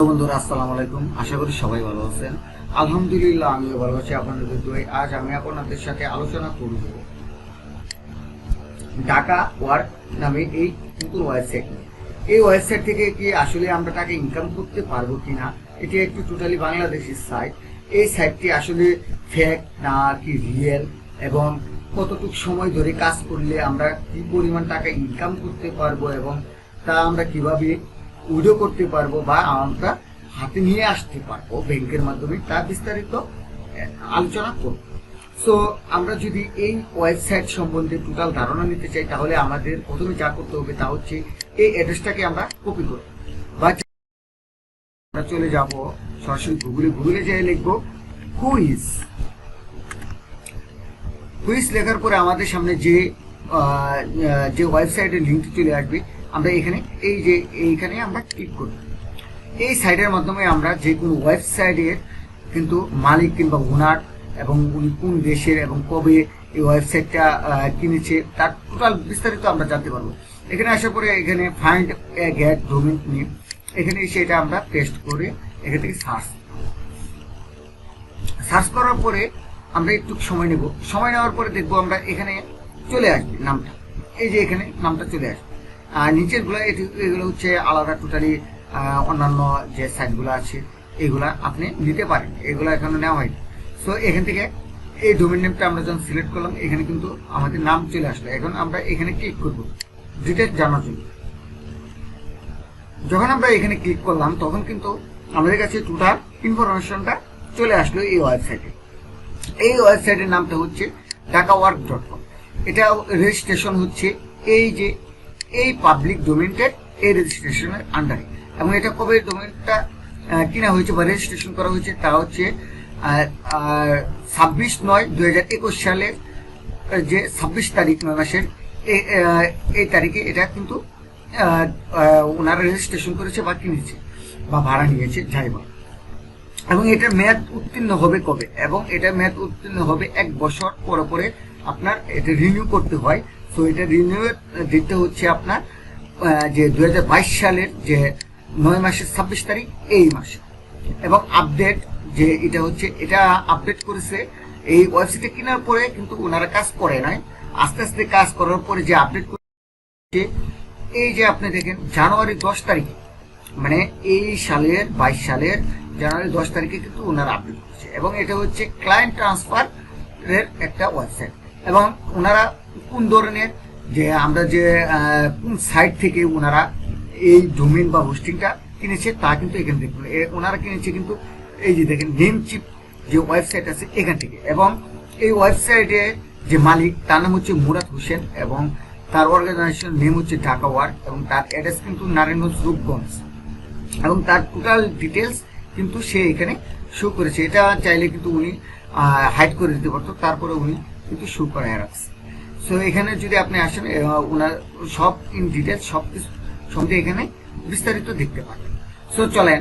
বন্ধুরা আসসালামু আলাইকুম, আশা করি সবাই ভালো আছেন। আলহামদুলিল্লাহ আমিও ভালো আছি। আপনাদের দোয়ায় আজ আমি আপনাদের সাথে আলোচনা করব ঢাকা ওয়ার্ক নামে এই নতুন ওয়েবসাইট নিয়ে। এই ওয়েবসাইট থেকে কি আসলে আমরা টাকা ইনকাম করতে পারবো কিনা, এটি একটি টোটালি বাংলাদেশের সাইট। এই সাইটটি আসলে ফেক না কি রিয়েল, এবং কতটুকু সময় ধরে কাজ করলে আমরা কি পরিমাণ টাকা ইনকাম করতে পারবো, এবং তা আমরা কিভাবে উইড্রো করতে পারবো বা আমরা হাতে নিয়ে আসতে পারবো ব্যাংকের মাধ্যমে, তা বিস্তারিত আলোচনা করব। সো আমরা যদি এই ওয়েবসাইট সম্বন্ধে টোটাল ধারণা নিতে চাই, তাহলে আমাদের প্রথমে যা করতে হবে তা হচ্ছে এই অ্যাড্রেসটাকে আমরা কপি করব, বা আমরা চলে যাব সরাসরি গুগলে যেয়ে লিখবো হুইজ লেখার পরে আমাদের সামনে যে ওয়েবসাইটের লিঙ্কটি চলে আসবে, আমরা এখানে এইখানে আমরা ক্লিক করব। এই সাইটের মাধ্যমে আমরা যে কোনো ওয়েবসাইটের কিন্তু মালিক কিংবা ওনার, এবং উনি কোন দেশের এবং কবে এই ওয়েবসাইটটা কিনেছে, তার টোটাল বিস্তারিত আমরা জানতে পারবো। এখানে আসার পরে এখানে find a get domain name, এখানে সেটা আমরা পেস্ট করে এখান থেকে সার্চ করার পরে আমরা একটু সময় নেব। সময় নেওয়ার পরে দেখবো আমরা এখানে চলে আসবে নামটা, এই যে এখানে নামটা চলে আসবে। আর নিচেরগুলো এগুলো হচ্ছে আলাদা, টোটালি অন্যান্য যে সাইটগুলো আছে এগুলা আপনি নিতে পারেন, এগুলো এখনো নেওয়া হয়নি। সো এখান থেকে এই ডোমেইন নেমটা আমরা যখন সিলেক্ট করলাম, এখানে কিন্তু আমাদের নাম চলে আসলো। এখন আমরা এখানে ক্লিক করব ডিটেলস জানার জন্য। যখন আমরা এখানে ক্লিক করলাম, তখন কিন্তু আমাদের কাছে টোটাল ইনফরমেশনটা চলে আসলো এই ওয়েবসাইটে। এই ওয়েবসাইটের নামটা হচ্ছে dhakawork.com। এটা রেজিস্ট্রেশন হচ্ছে এই পাবলিক ডোমেইনটের এই রেজিস্ট্রেশনের আন্ডারে, এবং এটা কবে ডোমেইনটা কিনা হয়েছে বা রেজিস্ট্রেশন করা হয়েছে তা হচ্ছে 26/9/2021 সালে, যে 26 তারিখ মাসের এই তারিখে এটা কিন্তু ওনারা রেজিস্ট্রেশন করেছে বা কিনেছে বা ভাড়া নিয়েছে, যাই বল। এবং এটার মেয়াদ উত্তীর্ণ হবে কবে, এবং এটার মেয়াদ উত্তীর্ণ হবে 1 বছর পরে পরে আপনার এটা রিনিউ করতে হয়। তো এটা রিনিউ দিতে হচ্ছে আপনার যে 2022 সালের যে 9 মাসের 26 তারিখ এই মাসে। এবং আপডেট যে এটা হচ্ছে, এটা আপডেট করেছে এই ওয়েবসাইটে কেনার পরে, কিন্তু ওনারা কাজ করে নাই, আস্তে আস্তে কাজ করার পরে যে আপডেট করেছে, এই যে আপনি দেখেন জানুয়ারি 10 তারিখে, মানে এই সালের 22 সালের জানুয়ারি 10 তারিখে কিন্তু ওনারা আপডেট করেছে। এবং এটা হচ্ছে ক্লায়েন্ট ট্রান্সফার এর একটা ওয়েবসাইট। এবং ওনারা কোন ধরনের, যে আমরা যে কোন সাইট থেকে ওনারা এই ডোমেইন বা হোস্টিংটা কিনেছে তা কিন্তু এখানে দেখুন। ওনারা কিনেছে কিন্তু এই যে দেখেন নেমচিপ যে ওয়েবসাইট আছে এখান থেকে। এবং এই ওয়েবসাইটে যে মালিক, তার নাম হচ্ছে মুরাদ হোসেন, এবং তার অর্গানাইজেশন নেম হচ্ছে ঢাকা ওয়ার্ক, এবং তার অ্যাড্রেস কিন্তু নারায়ণগঞ্জ রূপগঞ্জ, এবং তার টোটাল ডিটেলস কিন্তু সে এখানে শো করেছে। এটা চাইলে কিন্তু উনি হাইড করে দিতে পারতো, তারপরে উনি কিন্তু শো করায় রাখছে। সো এখানে যদি আপনি আসেন, ওনার সব ইন ডিটেলস সব কিছু সম্বন্ধে এখানে বিস্তারিত দেখতে পাবেন। সো চলেন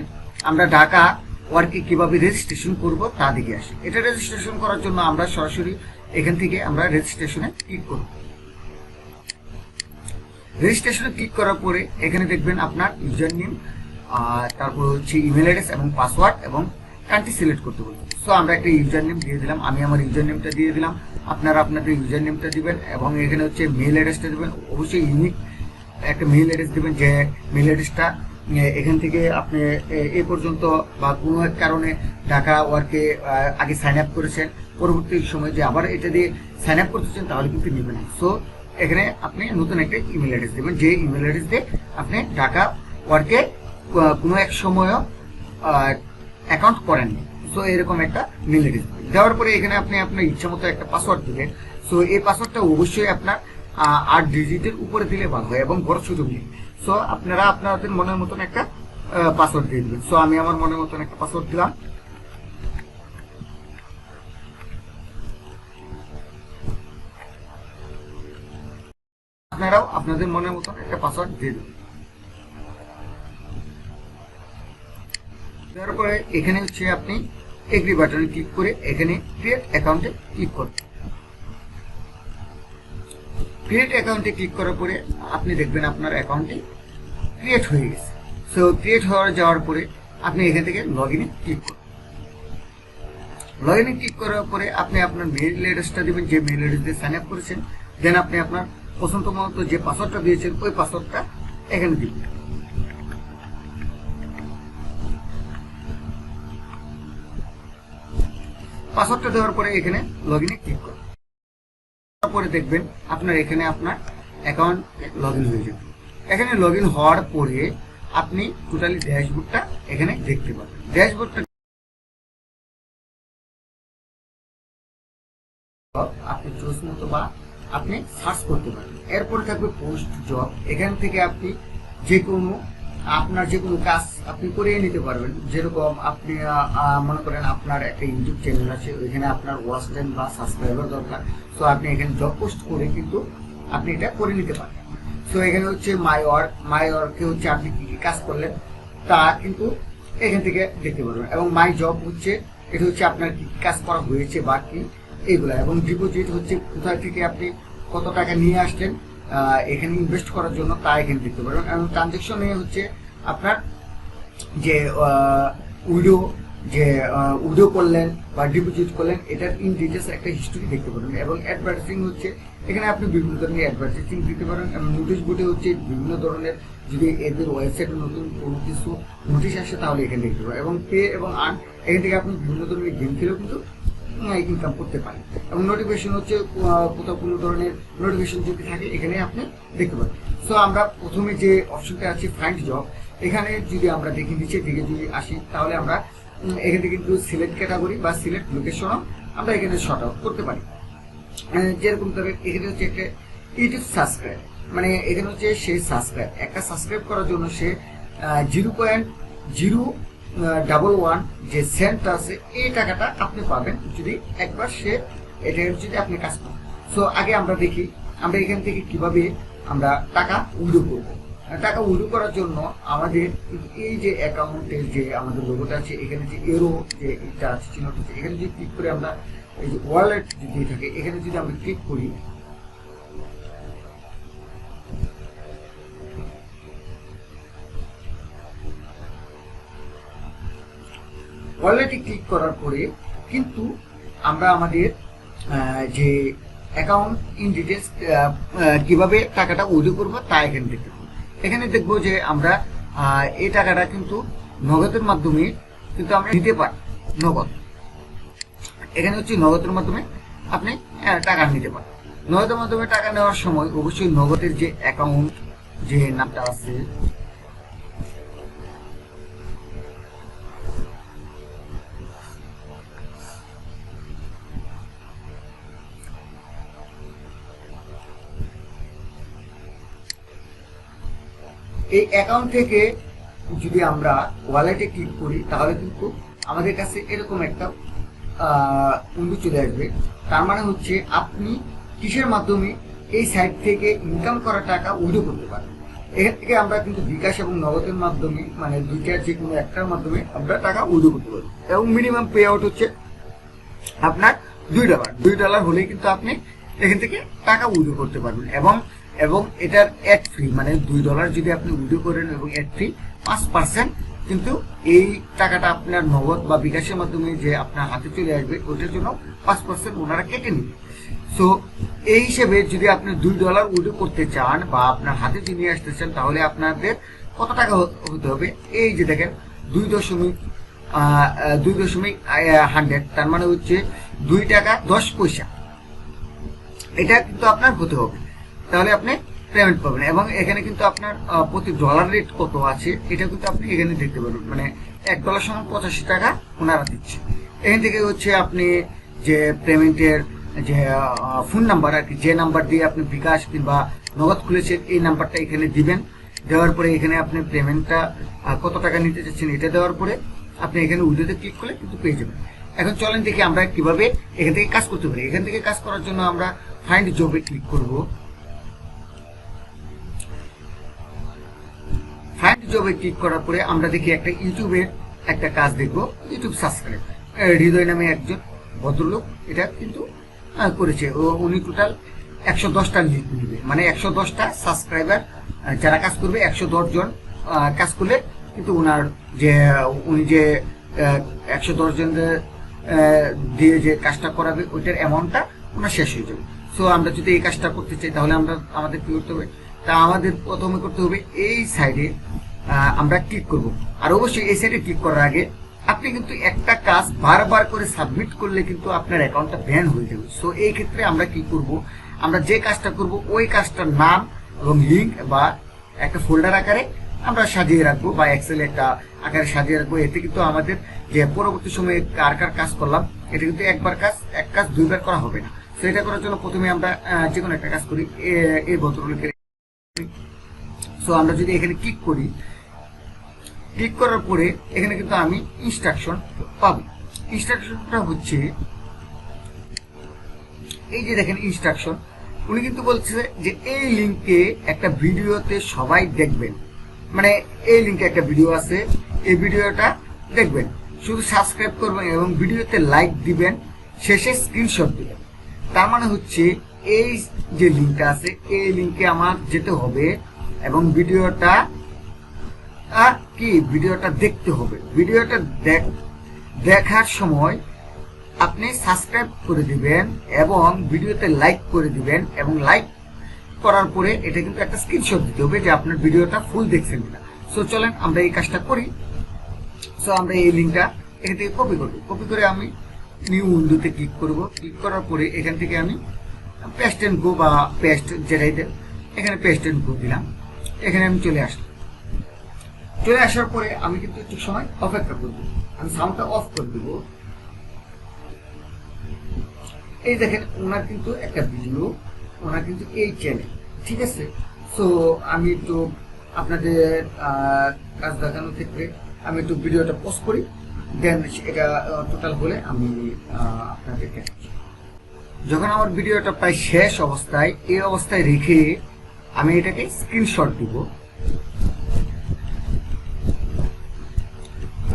আমরা ঢাকা ওয়ার্কে কিভাবে রেজিস্ট্রেশন করব তা দেখে আসি। এটা রেজিস্ট্রেশন করার জন্য আমরা সরাসরি এখান থেকে আমরা রেজিস্ট্রেশনে ক্লিক করব। রেজিস্ট্রেশনে ক্লিক করার পরে এখানে দেখবেন আপনার ইউজার নেম, তারপর হচ্ছে ইমেল অ্যাড্রেস এবং পাসওয়ার্ড, এবং কান্ট্রি সিলেক্ট করতে বলবো। সো আমরা একটা ইউজার নেম দিয়ে দিলাম, আমি আমার ইউজার নেমটা দিয়ে দিলাম, আপনারা আপনাদের ইউজার নেমটা দিবেন, এবং এখানে হচ্ছে মেল অ্যাড্রেসটা দেবেন। অবশ্যই ইউনিক একটা মেল অ্যাড্রেস দেবেন, যে মেল অ্যাড্রেসটা এখান থেকে আপনি এ পর্যন্ত বা কোনো এক কারণে ঢাকা ওয়ার্কে আগে সাইন আপ করেছেন, পরবর্তী সময় যে আবার এটা দিয়ে সাইন আপ করতেছেন, তাহলে কিন্তু নেবে না। সো এখানে আপনি নতুন একটা ইমেল অ্যাড্রেস দেবেন, যে ইমেল অ্যাড্রেস দিয়ে আপনি ঢাকা ওয়ার্কে কোনো এক সময়ও অ্যাকাউন্ট করেননি। সো এরকম একটা মেল অ্যাড্রেস দেওয়ার পরে এখানে আপনি আপনার ইচ্ছা মতো একটা পাসওয়ার্ড দিবেন। সো এই পাসওয়ার্ডটা অবশ্যই আপনার 8 ডিজিটের উপরে দিলে ভালো হয়, এবং বড় ছোট দিন। সো আপনারা আপনাদের মনের মতন একটা পাসওয়ার্ড দিয়ে দিবেন। সো আমি আমার মনের মতন একটা পাসওয়ার্ড দিলাম। আপনারাও আপনাদের মনের মতন একটা পাসওয়ার্ড দিয়ে দেবেন। দেওয়ার পরে এখানে হচ্ছে আপনি এগ্রি বাটনে ক্লিক করে এখানে ক্রিয়েট অ্যাকাউন্টে ক্লিক করবেন। ক্রিয়েট অ্যাকাউন্টে ক্লিক করার পরে আপনি দেখবেন আপনার অ্যাকাউন্টটি ক্রিয়েট হয়ে গেছে। সো ক্রিয়েট হয়ে যাওয়ার পরে আপনি এখান থেকে লগ ইনে ক্লিক করুন। লগ ইনে ক্লিক করার পরে আপনি আপনার মেইল অ্যাড্রেসটা দেবেন, যে মেইল অ্যাড্রেস দিয়ে সাইন আপ করেছেন। দেন আপনি আপনার পছন্দ মতো যে পাসওয়ার্ডটা দিয়েছেন ওই পাসওয়ার্ডটা এখানে দিবেন। পাসওয়ার্ডটা দেওয়ার পরে এখানে লগ ইনে ক্লিক করুন। তারপরে দেখবেন আপনার এখানে আপনার অ্যাকাউন্ট লগ ইন হয়ে যাবে। এখানে লগ ইন হওয়ার পরে আপনি টোটালি ড্যাশবোর্ডটা এখানে দেখতে পাবেন। ড্যাশবোর্ডটা আপনি চয়েস মতো বা আপনি সার্চ করতে পারেন। এরপরে থাকবে পোস্ট জব। এখান থেকে আপনি যে কোনো আপনার যে কোনো কাজ আপনি করিয়ে নিতে পারবেন। যেরকম আপনি মনে করেন আপনার একটা ইউটিউব চ্যানেল আছে, ওইখানে আপনার ওয়াচ টাইম বা সাবস্ক্রাইবার দরকার, সো আপনি এখানে জব পোস্ট করে কিন্তু আপনি এটা করে নিতে পারেন। সো এখানে হচ্ছে মাই ওয়ার্কে হচ্ছে আপনি কি কি কাজ করলেন তা কিন্তু এখান থেকে দেখতে পারবেন। এবং মাই জব হচ্ছে এটা হচ্ছে আপনার কি কি কাজ করা হয়েছে বা কি এইগুলা। এবং ডিপোজিট হচ্ছে কোথায় থেকে আপনি কত টাকা নিয়ে আসছেন এখানে ইনভেস্ট করার জন্য তা এখানে দেখতে পারবেন। এবং ট্রানজেকশনে হচ্ছে আপনার যে উইডো করলেন বা ডিপোজিট করলেন এটার ইন ডিটেলস একটা হিস্ট্রি দেখতে পারবেন। এবং অ্যাডভার্টাইজিং হচ্ছে এখানে আপনি বিভিন্ন ধরনের অ্যাডভার্টাইজিং দিতে পারেন। এবং নোটিশ বোর্ডে হচ্ছে বিভিন্ন ধরনের যদি এদের ওয়েবসাইটে নতুন কোনো কিছু নোটিশ আসে তাহলে এখানে দেখতে পারেন। এবং পে এবং আর্ন এখান থেকে আপনি বিভিন্ন ধরনের গেম খেলেও কিন্তু ইনকাম করতে পারেন। এবং নোটিফিকেশন হচ্ছে কোথাও কোনো ধরনের নোটিফিকেশন যদি থাকে এখানে আপনি দেখতে পারেন। সো আমরা প্রথমে যে অপশনটা আছে ফাইন্ড জব, এখানে যদি আমরা দেখি নিচে দিকে যদি আসি তাহলে আমরা এখান থেকে কিন্তু সিলেক্ট ক্যাটাগরি বা সিলেক্ট লোকেশনও আমরা এখানে শর্ট আউট করতে পারি। যেরকম ধরে এখানে হচ্ছে একটা ইউটিউব সাবস্ক্রাইব, মানে এখানে হচ্ছে সে সাবস্ক্রাইব একটা সাবস্ক্রাইব করার জন্য সে 0.011 যে সেন্ট আছে এই টাকাটা আপনি পাবেন যদি একবার সে এটা যদি আপনি কাজ করেন। সো আগে আমরা দেখি আমরা এখান থেকে কিভাবে আমরা টাকা উইথড্র করব। টাকা উইথড্র করার জন্য আমাদের এই যে অ্যাকাউন্টের যে আমাদের লোগোটা আছে এখানে যে এরো যে এটা আছে চিহ্নটা আছে এখানে যদি ক্লিক করে আমরা এই যে ওয়ালেট যদি থাকে এখানে যদি আমরা ক্লিক করি ওয়ালেটে ক্লিক করার পরে কিন্তু আমরা আমাদের যে অ্যাকাউন্ট ইন ডিটেলস কিভাবে টাকাটা উইথড্র করবো তা এখানে দেখতে পাবো। এখানে দেখবো যে আমরা এই টাকাটা কিন্তু নগদের মাধ্যমে কিন্তু আমরা নিতে পারি। নগদ এখানে হচ্ছে নগদের মাধ্যমে আপনি টাকা নিতে পারেন। নগদের মাধ্যমে টাকা নেওয়ার সময় অবশ্যই নগদের যে অ্যাকাউন্ট যে নামটা আছে এই অ্যাকাউন্ট থেকে যদি আমরা ওয়ালেটে ক্লিক করি তাহলে কিন্তু আমাদের কাছে এরকম একটা উইন্ডো চলে আসবে। তার মানে হচ্ছে আপনি কিসের মাধ্যমে এই সাইট থেকে ইনকাম করা টাকা উইথড্র করতে পারেন। এখান থেকে আমরা কিন্তু বিকাশ এবং নগদের মাধ্যমে মানে দুইটার যে কোনো একটার মাধ্যমে আমরা টাকা উইথড্র করতে পারি। এবং মিনিমাম পে আউট হচ্ছে আপনার $2 হলেই কিন্তু আপনি এখান থেকে টাকা উইথড্র করতে পারবেন। এবং এটার অ্যাড ফ্রি, মানে $2 যদি আপনি উইথড্র করেন এবং অ্যাড ফ্রি 5% কিন্তু এই টাকাটা আপনার নগদ বা বিকাশের মাধ্যমে যে আপনার হাতে চলে আসবে ওটার জন্য 5% ওনারা কেটে নেবে। সো এই হিসেবে যদি আপনি $2 উইথড্র করতে চান বা আপনার হাতে নিয়ে আসতে চান তাহলে আপনাদের কত টাকা হতে হবে, এই যে দেখেন 2.100 তার মানে হচ্ছে $2.10 এটা কিন্তু আপনার হতে হবে, তাহলে আপনি পেমেন্ট পাবেন। এবং এখানে কিন্তু আপনার প্রতি ডলার রেট কত আছে এটা কিন্তু আপনি এখানে দেখতে পারবেন, মানে $1 সমান 85 টাকা ওনারা দিচ্ছে। এখান থেকে হচ্ছে আপনি যে পেমেন্টের যে ফোন নাম্বার আর কি, যে নাম্বার দিয়ে আপনি বিকাশ কিংবা নগদ খুলেছেন এই নাম্বারটা এখানে দিবেন। দেওয়ার পরে এখানে আপনি পেমেন্টটা কত টাকা নিতে চাচ্ছেন এটা দেওয়ার পরে আপনি এখানে উইথড্রতে ক্লিক করলে কিন্তু পেয়ে যাবেন। এখন চলেন দেখি আমরা কিভাবে এখান থেকে কাজ করতে পারি। এখান থেকে কাজ করার জন্য আমরা ফাইন্ড জবে ক্লিক করব। ফাইন্ড জবে ক্লিক করার পরে আমরা দেখি একটা ইউটিউবের একটা কাজ দেখবো, ইউটিউব সাবস্ক্রাইব। হৃদয় নামে একজন ভদ্রলোক এটা কিন্তু করেছে, উনি টোটাল 110টা নিবে, মানে 110টা সাবস্ক্রাইবার যারা কাজ করবে 110 জন কাজ করলে কিন্তু উনি যে 110 জনদের দিয়ে যে কাজটা করাবে ওইটার অ্যামাউন্টটা ওনার শেষ হয়ে যাবে। সো আমরা যদি এই কাজটা করতে চাই তাহলে আমাদের কি করতে হবে, তা আমাদের প্রথমে করতে হবে এই সাইডে আমরা ক্লিক করব। আর অবশ্যই এই সাইডে ক্লিক করার আগে আপনি কিন্তু একটা কাজ বারবার করে সাবমিট করলে কিন্তু আপনার অ্যাকাউন্টটা ব্যান হয়ে যাবে। সো এই ক্ষেত্রে আমরা কি করব, আমরা যে কাজটা করব ওই কাজটার নাম এবং লিঙ্ক বা একটা ফোল্ডার আকারে আমরা সাজিয়ে রাখবো বা এক্সেলে একটা আকারে সাজিয়ে রাখবো। এতে কিন্তু আমাদের যে পরবর্তী সময়ে কার কাজ করলাম এটা কিন্তু এক কাজ দুইবার করা হবে না। তো এটা করার জন্য প্রথমে আমরা যে কোনো একটা কাজ করি, এই ভদ্রলোকের। সো আমরা যদি এখানে ক্লিক করি, ক্লিক করার পরে এখানে কিন্তু আমি ইনস্ট্রাকশন পাবো। ইনস্ট্রাকশনটা হচ্ছে এই যে দেখেন ইনস্ট্রাকশন, উনি কিন্তু বলছে যে এই লিঙ্কে একটা ভিডিওতে সবাই দেখবেন, মানে এই লিঙ্কে একটা ভিডিও আছে, এই ভিডিওটা দেখবেন, শুধু সাবস্ক্রাইব করবেন এবং ভিডিওতে লাইক দিবেন, শেষে স্ক্রিনশট দিবেন। তার মানে হচ্ছে এই যে লিঙ্কটা আছে এই লিঙ্কে আমার যেতে হবে এবং ভিডিওটা দেখতে হবে। ভিডিওটা দেখার সময় আপনি সাবস্ক্রাইব করে দিবেন এবং ভিডিওতে লাইক করে দিবেন, এবং লাইক করার পরে এটা কিন্তু একটা স্ক্রিনশট দিতে হবে যে আপনার ভিডিওটা ফুল দেখছেন কিনা। সো চলেন আমরা এই কাজটা করি। সো আমরা এই লিঙ্কটা এখান থেকে কপি করব। কপি করে আমি নিউ উইন্ডোতে ক্লিক করব। ক্লিক করার পরে এখান থেকে আমি পেস্ট এন্ড গো বা পেস্ট যেটাই দেন, এখানে পেস্ট এন্ড গো দিলাম। এখানে আমি চলে আসলাম। চলে আসার পরে আমি কিন্তু একটু সময় অপেক্ষা করব। আমি সাউন্ডটা অফ করে দেব। এই দেখেন ওনার কিন্তু একটা ভিডিও, ওনার কিন্তু এই চ্যানেল, ঠিক আছে। সো আমি একটু আপনাদের কাজ দেখানোর ক্ষেত্রে আমি একটু ভিডিওটা পোস্ট করি, দেন এটা টোটাল হলে আমি আপনাদেরকে যখন আমার ভিডিওটা প্রায় শেষ অবস্থায়, এই অবস্থায় রেখে আমি এটাকে স্ক্রিনশট দিব।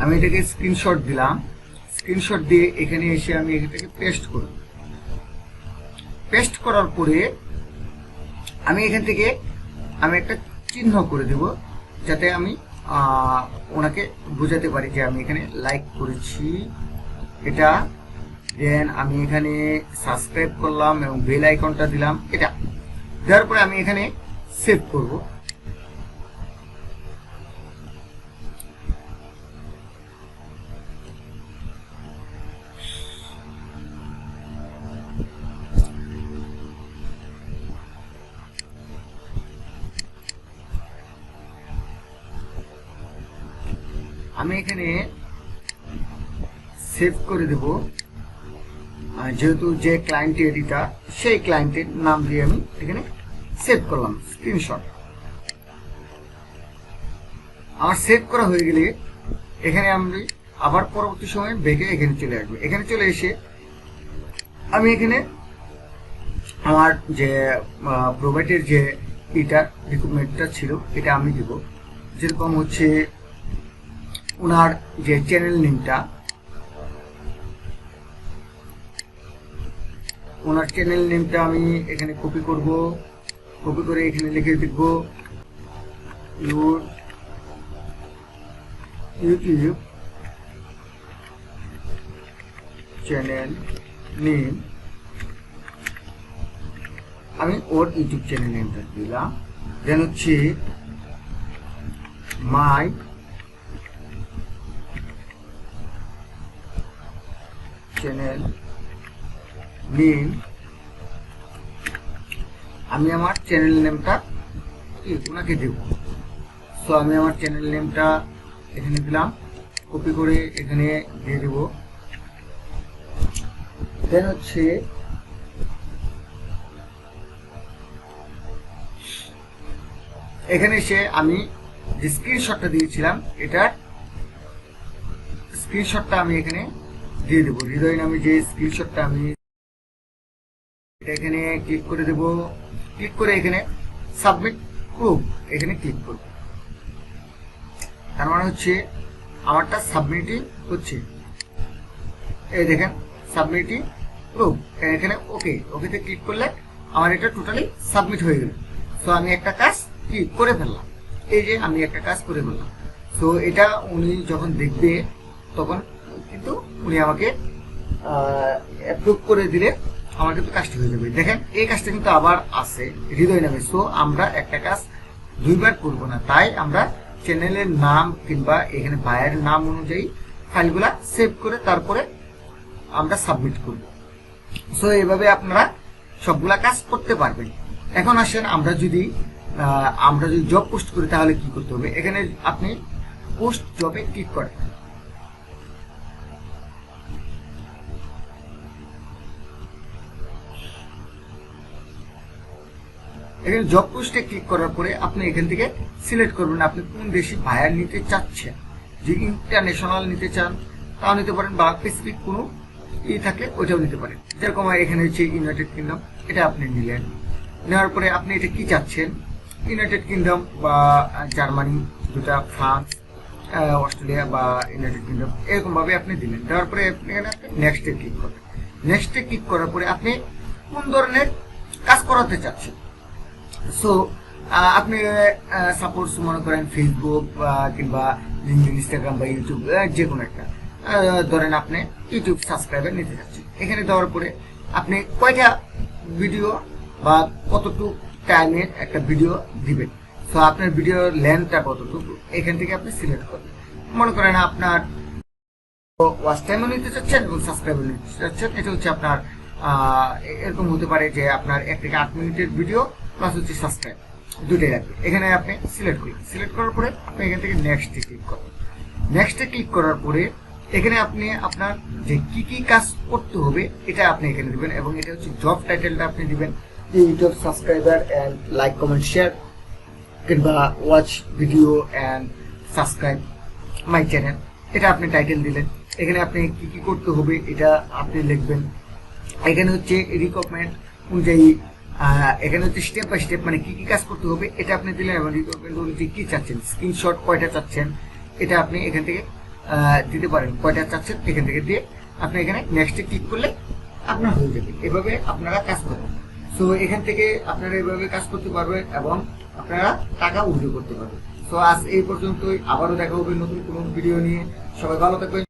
আমি এটাকে স্ক্রিনশট দিলাম। স্ক্রিনশট দিয়ে এখানে এসে আমি এটাকে পেস্ট করব। পেস্ট করার পরে আমি এখান থেকে আমি একটা চিহ্ন করে দেব, যাতে আমি ওনাকে বোঝাতে পারি যে আমি এখানে লাইক করেছি এটা। দেন আমি এখানে সাবস্ক্রাইব করলাম এবং বেল আইকনটা দিলাম। এটা দেওয়ার পরে আমি এখানে সেভ করব। আমি এখানে সেভ করে দেব, যেহেতু যে ক্লায়েন্টের এটা সেই ক্লায়েন্টের নাম দিয়ে আমি এখানে সেভ করলাম স্ক্রিনশট। আমার সেভ করা হয়ে গেলে এখানে আমি আবার পরবর্তী সময়ে ব্যাকে এখানে চলে আসবে। এখানে চলে এসে আমি এখানে আমার যে প্রোভাইডের যে এটা রিক্রুটমেন্টটা ছিল এটা আমি দেব। যেরকম হচ্ছে ওনার যে চ্যানেল নেমটা, ওনার চ্যানেল নেমটা আমি এখানে কপি করব। কপি করে এখানে লিখে দেব ইউটিউব চ্যানেল নেম। আমি ওর ইউটিউব চ্যানেল নেমটা দিলাম। দেন হচ্ছে মাই চ্যানেল নেম। আমি আমার চ্যানেল নেমটা ওনাকে দেব। সো আমি আমার চ্যানেল নেমটা এখানে দিলাম, কপি করে এখানে দিয়ে দেব। দেন হচ্ছে এখানে এসে আমি যে স্ক্রিনশটটা দিয়েছিলাম এটার স্ক্রিনশটটা আমি এখানে দিয়ে দেবো। হৃদয় নামে যে স্ক্রিনশটটা আমি এখানে ক্লিক করে দেব। ক্লিক করে এখানে সাবমিট প্রুফ এখানে ক্লিক করব। তার মানে হচ্ছে আমারটা সাবমিটই হচ্ছে। এই দেখেন সাবমিটই প্রুফ। এখানে ওকেতে ক্লিক করলে আমার এটা টোটালি সাবমিট হয়ে গেল। সো আমি একটা কাজ কি করে ফেললাম, এই যে আমি একটা কাজ করে ফেললাম। সো এটা উনি যখন দেখবে তখন কিন্তু উনি আমাকে অ্যাপ্রুভ করে দিলে আমার কিন্তু কাজটা হয়ে যাবে। দেখেন এই কাজটা কিন্তু আবার আছে হৃদয় নামে। সো আমরা একটা কাজ দুইবার করব না, তাই আমরা চ্যানেলের নাম কিংবা এখানে বায়ার নাম অনুযায়ী ফাইলগুলা সেভ করে তারপরে আমরা সাবমিট করব। সো এইভাবে আপনারা সবগুলা কাজ করতে পারবেন। এখন আসেন আমরা যদি জব পোস্ট করি তাহলে কি করতে হবে। এখানে আপনি পোস্ট জবে ক্লিক করেন। এখানে জব পোস্টে ক্লিক করার পরে আপনি এখান থেকে সিলেক্ট করবেন আপনি কোন দেশে বায়ার নিতে চাচ্ছেন। যে ইন্টারন্যাশনাল নিতে চান তাও নিতে পারেন, বা স্পেসিফিক কোনো থাকে ওইটাও নিতে পারেন। যেরকম এখানে হচ্ছে ইউনাইটেড কিংডম, এটা আপনি নিলেন। নেওয়ার পরে আপনি এটা কি চাচ্ছেন, ইউনাইটেড কিংডম বা জার্মানি, দুটা ফ্রান্স, অস্ট্রেলিয়া বা ইউনাইটেড কিংডম, এরকম ভাবে আপনি দিলেন। দেওয়ার পরে এখানে আপনি নেক্সটে ক্লিক করবেন। নেক্সটে ক্লিক করার পরে আপনি কোন ধরনের কাজ করাতে চাচ্ছেন। সো আপনি সাপোজ মনে করেন ফেসবুক কিংবা ইনস্টাগ্রাম বা ইউটিউব, যে কোনো একটা ধরেন আপনি ইউটিউব সাবস্ক্রাইবার নিতে চাচ্ছেন। এখানে দেওয়ার পরে আপনি কয়টা ভিডিও বা কতটুকু টাইমের একটা ভিডিও দিবেন। সো আপনার ভিডিওর লেন্থটা কতটুকু এখান থেকে আপনি সিলেক্ট করবেন। মনে করেন আপনার ওয়াচ টাইমও নিতে চাচ্ছেন এবং সাবস্ক্রাইবার নিতে চাচ্ছেন। এটা হচ্ছে আপনার এরকম হতে পারে যে আপনার 1 থেকে 8 মিনিটের ভিডিও প্লাস হচ্ছে সাবস্ক্রাইব, দুটোই রাখবে। এখানে আপনি সিলেক্ট করবেন। সিলেক্ট করার পরে আপনি এখান থেকে নেক্সটে ক্লিক করবেন। নেক্সটে ক্লিক করার পরে এখানে আপনি আপনার যে কি কি কাজ করতে হবে এটা আপনি এখানে দিবেন, এবং এটা হচ্ছে জব টাইটেলটা আপনি দিবেন যে YouTube subscriber and like comment share কিংবা watch video and subscribe my channel, এটা আপনি টাইটেল দিলেন। এখানে আপনি কি কি করতে হবে এটা আপনি লিখবেন। এখানে হচ্ছে রিকমেন্ড অনুযায়ী এখানে হচ্ছে স্টেপ বাই স্টেপ মানে কি কি কাজ করতে হবে এটা আপনি দিলেন, এবং রিকমেন্ড অনুযায়ী কি চাচ্ছেন, স্ক্রিনশট কয়টা চাচ্ছেন এটা আপনি এখান থেকে দিতে পারেন, কয়টা চাচ্ছেন এখান থেকে দিয়ে আপনি এখানে নেক্সটে ক্লিক করলে আপনার হয়ে যাবে। এভাবে আপনারা কাজ করবেন। সো এখান থেকে আপনারা এভাবে কাজ করতে পারবেন এবং আপনারা টাকা উইথড্র করতে পারবেন। সো আজ এই পর্যন্তই, আবারও দেখা হবে নতুন কোনো ভিডিও নিয়ে। সবাই ভালো থাকবেন।